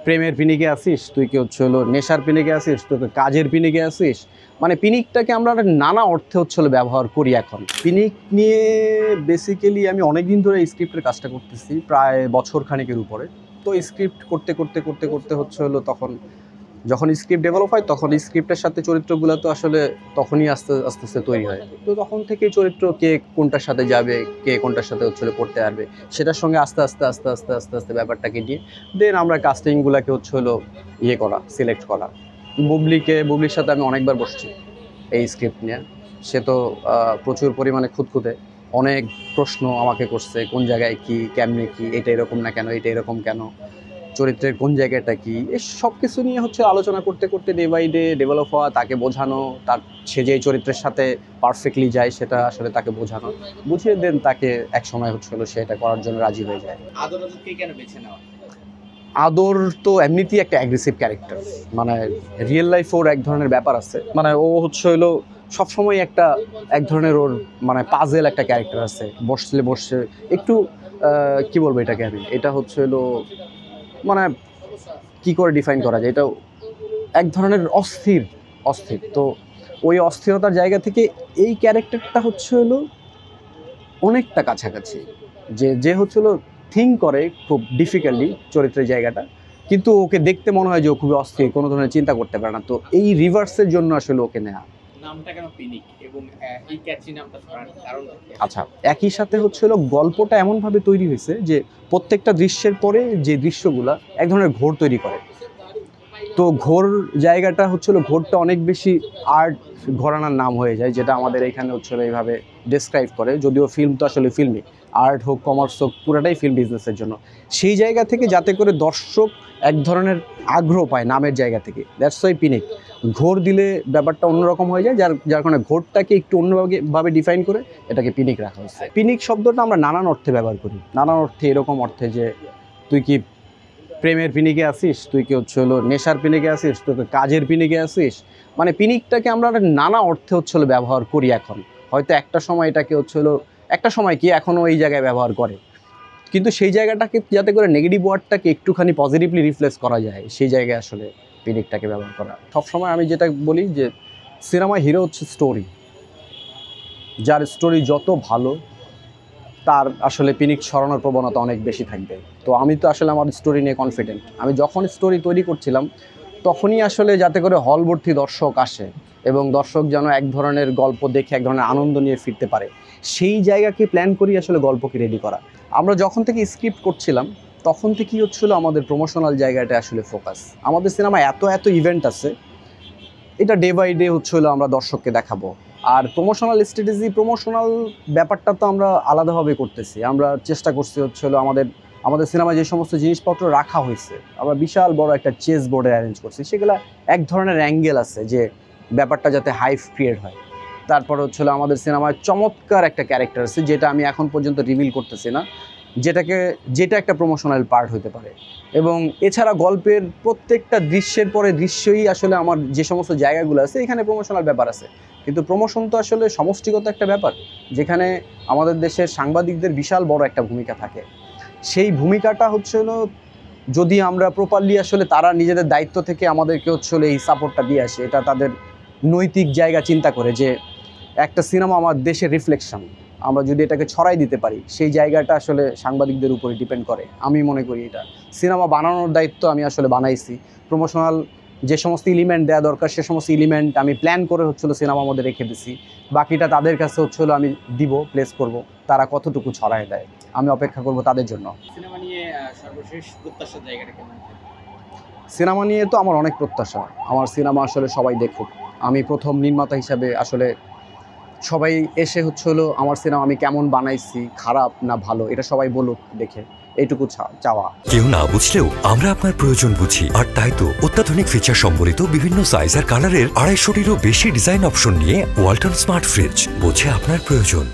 প্রেমের পিনিকে আসিস, তুই কি হচ্ছে হলো নেশার পিনিকে আসিস, তুই কাজের পিনিকে আসিস। মানে পিনিকটাকে আমরা নানা অর্থে হচ্ছে হলো ব্যবহার করি এখন। পিনিক নিয়ে বেসিক্যালি আমি অনেক দিন ধরে স্ক্রিপ্টের কাজটা করতেছি, প্রায় বছর খানেকের উপরে। তো স্ক্রিপ্ট করতে করতে করতে করতে হচ্ছে হলো তখন যখন স্ক্রিপ্ট ডেভেলপ হয় তখন স্ক্রিপ্টের সাথে চরিত্রগুলো তো আসলে তখনই আস্তে আস্তে আস্তে তৈরি হয়। তো তখন থেকেই চরিত্র কে কোনটার সাথে যাবে, কে কোনটার সাথে হচ্ছে করতে পারবে, সেটার সঙ্গে আস্তে আস্তে আস্তে আস্তে আস্তে আস্তে ব্যাপারটাকে নিয়ে দেন আমরা কাস্টিংগুলোকে হচ্ছে হলো করা, সিলেক্ট করা। বুবলির সাথে আমি অনেকবার বসছি এই স্ক্রিপ্ট নিয়ে। সে তো প্রচুর পরিমাণে খুঁতখুঁতে অনেক প্রশ্ন আমাকে করছে, কোন জায়গায় কি, কেমনে কি, এটা এরকম না কেন, এটা এরকম কেন, চরিত্রের কোন জায়গাটা কি, এই সব কিছু নিয়ে হচ্ছে আলোচনা করতে করতে ডে বাই ডে ডেভেলপ হওয়া, তাকে বোঝানো, তার সে যে চরিত্রের সাথে পারফেক্টলি যায় সেটা আসলে তাকে বোঝানো, বুঝিয়ে দেন তাকে এক সময় হচ্ছে হলো সে এটা করার জন্য রাজি হয়ে যায়। আদর তো এমনিতেই একটা অ্যাগ্রেসিভ ক্যারেক্টার, মানে রিয়েল লাইফ ওর এক ধরনের ব্যাপার আছে, মানে ও হচ্ছে হলো সবসময় এক ধরনের ওর মানে পাজেল একটা ক্যারেক্টার আছে। বসছে একটু কি বলবো এটাকে, আমি এটা হচ্ছে হলো মানে কি করে ডিফাইন করা যায়, এটা এক ধরনের অস্থির তো ওই অস্থিরতার জায়গা থেকে এই ক্যারেক্টারটা হচ্ছে হলো অনেকটা কাছাকাছি, যে হচ্ছে হলো থিঙ্ক করে খুব ডিফিকাল্টলি চরিত্রের জায়গাটা, কিন্তু ওকে দেখতে মনে হয় যে ও খুবই অস্থির, কোনো ধরনের চিন্তা করতে পারে না। তো এই রিভার্সের জন্য আসলে ওকে নেওয়া। নামটা কেন পিনিক এবং এই ক্যাচি নামটা ধরার কারণ? আচ্ছা, একই সাথে হচ্ছে হলো গল্পটা এমনভাবে তৈরি হয়েছে যে প্রত্যেকটা দৃশ্যের পরে যে দৃশ্যগুলা এক ধরনের ঘোর তৈরি করে। তো ঘোর জায়গাটা হচ্ছে হলো ঘোরটা অনেক বেশি আর্ট ঘরানার নাম হয়ে যায়, যেটা আমাদের এখানে হচ্ছে হলো এইভাবে ডেসক্রাইব করে। যদিও ফিল্ম তো আসলে ফিল্মই, আর্ট হোক কমার্স হোক পুরাটাই ফিল্ম বিজনেসের জন্য। সেই জায়গা থেকে যাতে করে দর্শক এক ধরনের আগ্রহ পায় নামের জায়গা থেকে, দ্যাটস ওয়াই পিনিক। ঘোর দিলে ব্যাপারটা অন্যরকম হয়ে যায়, যার কারণে ঘোরটাকে একটু অন্যভাবে ডিফাইন করে এটাকে পিনিক রাখা হয়েছে। পিনিক শব্দটা আমরা নানান অর্থে ব্যবহার করি, নানান অর্থে। এরকম অর্থে যে তুই কি প্রেমের পিনিকে আসিস, তুই কি হচ্ছে হলো নেশার পিনিকে আসিস, তুই কাজের পিনিকে আসিস। মানে পিনিকটাকে আমরা নানা অর্থে হচ্ছে হলো ব্যবহার করি এখন। হয়তো একটা সময় এটাকে হচ্ছে হলো একটা সময় কি এখনও এই জায়গায় ব্যবহার করে, কিন্তু সেই জায়গাটাকে যাতে করে নেগেটিভ ওয়ার্ডটাকে একটুখানি পজিটিভলি রিফ্লেক্স করা যায়, সেই জায়গায় আসলে পিনিকটাকে ব্যবহার করা। সবসময় আমি যেটা বলি যে সিনেমা হিরো হচ্ছে স্টোরি, যার স্টোরি যত ভালো তার আসলে পিনিক ছড়ানোর প্রবণতা অনেক বেশি থাকবে। তো আমি তো আসলে আমার স্টোরি নিয়ে কনফিডেন্ট। আমি যখন স্টোরি তৈরি করছিলাম তখনই আসলে যাতে করে হল ভর্তি দর্শক আসে এবং দর্শক যেন এক ধরনের গল্প দেখে এক ধরনের আনন্দ নিয়ে ফিরতে পারে, সেই জায়গাকে প্ল্যান করি আসলে গল্পকে রেডি করা। আমরা যখন থেকে স্ক্রিপ্ট করছিলাম তখন থেকেই হচ্ছিলো আমাদের প্রমোশনাল জায়গাটা আসলে ফোকাস। আমাদের সিনেমা এত ইভেন্ট আছে, এটা ডে বাই ডে হচ্ছে হলো আমরা দর্শককে দেখাবো। আর প্রমোশনাল স্ট্র্যাটেজি, প্রমোশনাল ব্যাপারটা তো আমরা আলাদাভাবে করতেছি। আমরা চেষ্টা করছি হচ্ছে হলো আমাদের সিনেমায় যে সমস্ত জিনিসপত্র রাখা হয়েছে, আমরা বিশাল বড় একটা চেস বোর্ডে অ্যারেঞ্জ করছি। সেগুলো এক ধরনের অ্যাঙ্গেল আছে যে ব্যাপারটা যাতে হাইপ ক্রিয়েট হয়। তারপর হচ্ছে হলো আমাদের সিনেমায় চমৎকার একটা ক্যারেক্টার আছে, যেটা আমি এখন পর্যন্ত রিভিল করতেছি না, যেটা একটা প্রমোশনাল পার্ট হতে পারে। এবং এছাড়া গল্পের প্রত্যেকটা দৃশ্যের পরে দৃশ্যই আসলে আমার যে সমস্ত জায়গাগুলো আছে এখানে প্রমোশনাল ব্যাপার আছে। কিন্তু প্রমোশন তো আসলে সমষ্টিগত একটা ব্যাপার, যেখানে আমাদের দেশের সাংবাদিকদের বিশাল বড় একটা ভূমিকা থাকে। সেই ভূমিকাটা হচ্ছে হলো যদি আমরা প্রপারলি আসলে তারা নিজেদের দায়িত্ব থেকে আমাদেরকে হচ্ছে হলো এই সাপোর্টটা দিয়ে আসে, এটা তাদের নৈতিক জায়গা চিন্তা করে যে একটা সিনেমা আমার দেশের রিফ্লেকশন, আমরা যদি এটাকে ছড়াই দিতে পারি, সেই জায়গাটা আসলে সাংবাদিকদের উপরে ডিপেন্ড করে। আমি মনে করি এটা সিনেমা বানানোর দায়িত্ব আমি আসলে বানাইছি। প্রমোশনাল যে সমস্ত এলিমেন্ট দেওয়া দরকার সে সমস্ত এলিমেন্ট আমি প্ল্যান করে হচ্ছিলো সিনেমার মধ্যে রেখে দিছি। বাকিটা তাদের কাছে হচ্ছিলো আমি দিব, প্লেস করব, তারা কতটুকু ছড়ায় দেয় আমি অপেক্ষা করব তাদের জন্য। সিনেমা নিয়ে সর্বশেষ প্রত্যাশার জায়গাটা কেমন? সিনেমা নিয়ে তো আমার অনেক প্রত্যাশা। আমার সিনেমা আসলে সবাই দেখুক। আমি প্রথম নির্মাতা হিসাবে আসলে সবাই এসে হচ্ছে হলো আমার সিনেমা আমি কেমন বানাইছি, খারাপ না ভালো, এটা সবাই বলুক দেখে, এইটুকু চাওয়া। কেউ না বুঝলেও আমরা আপনার প্রয়োজন বুঝি, আর তাই তো অত্যাধুনিক ফিচার সম্বলিত বিভিন্ন সাইজ আর কালারের 250-টিরও বেশি ডিজাইন অপশন নিয়ে ওয়ালটন স্মার্ট ফ্রিজ বোঝে আপনার প্রয়োজন।